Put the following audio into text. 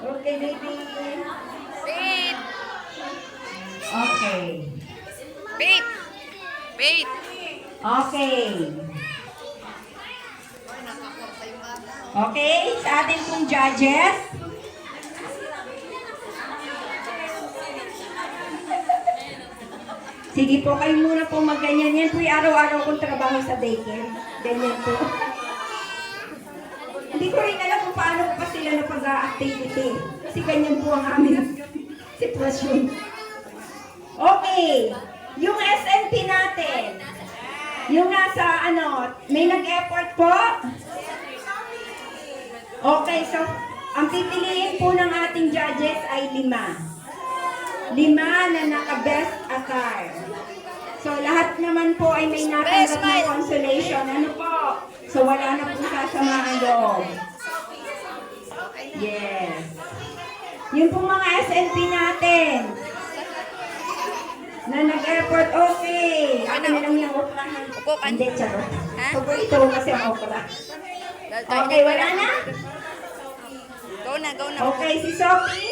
Okay, baby. Wait! Okay. Wait! Wait! Okay. Okay, sa atin pong judges. Sige po, kayo muna po magganyan. Yan po yung araw-araw kong trabaho sa daycare. Ganyan po. Hindi ko rin alam kung paano ko pa sila na pag-activity. Kasi ganyan po ang aming sitwasyon. Okay. Yung SNP natin. Yung nasa may nag-effort po? Okay, so ang pipiliin po ng ating judges ay 5. 5 na naka-best attire. So lahat naman po ay may natanggap na consolation. Ano po? So wala na po sasamaan loob. Yes. Yung pong mga SNP natin na nag-effort, okay. Ano na lang yung okra? Upo ka. Hindi, charot. Ha? Paborito ko kasi ang okra. Okay, wala na? Go na, go na. Okay, si Sophie.